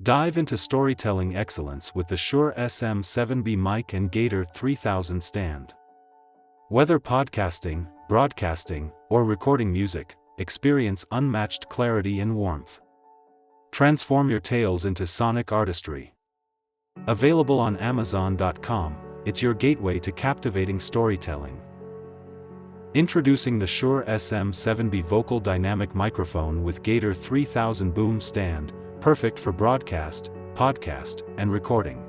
Dive into storytelling excellence with the Shure SM7B mic and Gator 3000 stand. Whether podcasting, broadcasting, or recording music, experience unmatched clarity and warmth. Transform your tales into sonic artistry. Available on Amazon.com, it's your gateway to captivating storytelling. Introducing the Shure SM7B Vocal Dynamic Microphone with Gator 3000 Boom Stand, perfect for broadcast, podcast, and recording.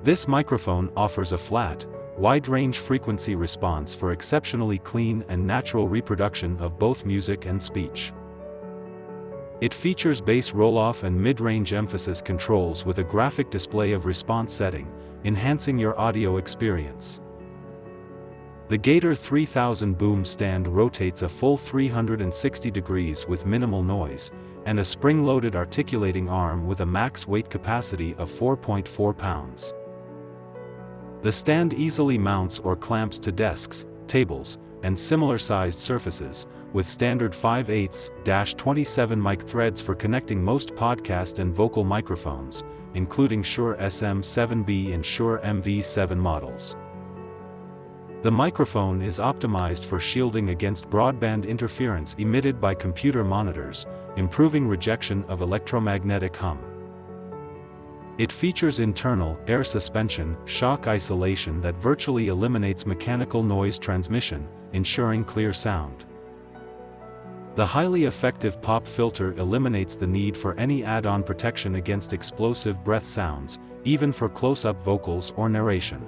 This microphone offers a flat, wide-range frequency response for exceptionally clean and natural reproduction of both music and speech. It features bass roll-off and mid-range emphasis controls with a graphic display of response setting, enhancing your audio experience. The Gator 3000 Boom Stand rotates a full 360 degrees with minimal noise, and a spring-loaded articulating arm with a max weight capacity of 4.4 pounds. The stand easily mounts or clamps to desks, tables, and similar-sized surfaces, with standard 5/8-27 mic threads for connecting most podcast and vocal microphones, including Shure SM7B and Shure MV7 models. The microphone is optimized for shielding against broadband interference emitted by computer monitors, improving rejection of electromagnetic hum. It features internal air suspension, shock isolation that virtually eliminates mechanical noise transmission, ensuring clear sound. The highly effective pop filter eliminates the need for any add-on protection against explosive breath sounds, even for close-up vocals or narration.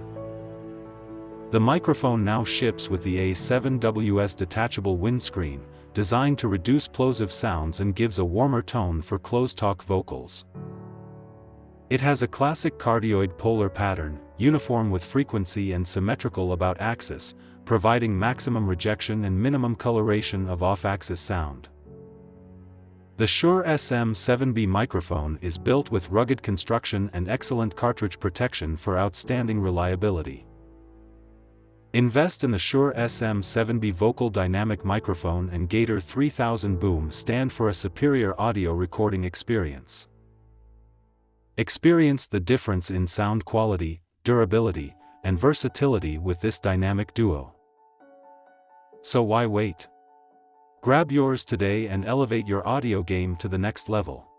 The microphone now ships with the A7Ws detachable windscreen, designed to reduce plosive sounds and gives a warmer tone for close-talk vocals. It has a classic cardioid polar pattern, uniform with frequency and symmetrical about axis, providing maximum rejection and minimum coloration of off-axis sound. The Shure SM7B microphone is built with rugged construction and excellent cartridge protection for outstanding reliability. Invest in the Shure SM7B Vocal Dynamic Microphone and Gator 3000 Boom Stand for a superior audio recording experience. Experience the difference in sound quality, durability, and versatility with this dynamic duo. So why wait? Grab yours today and elevate your audio game to the next level.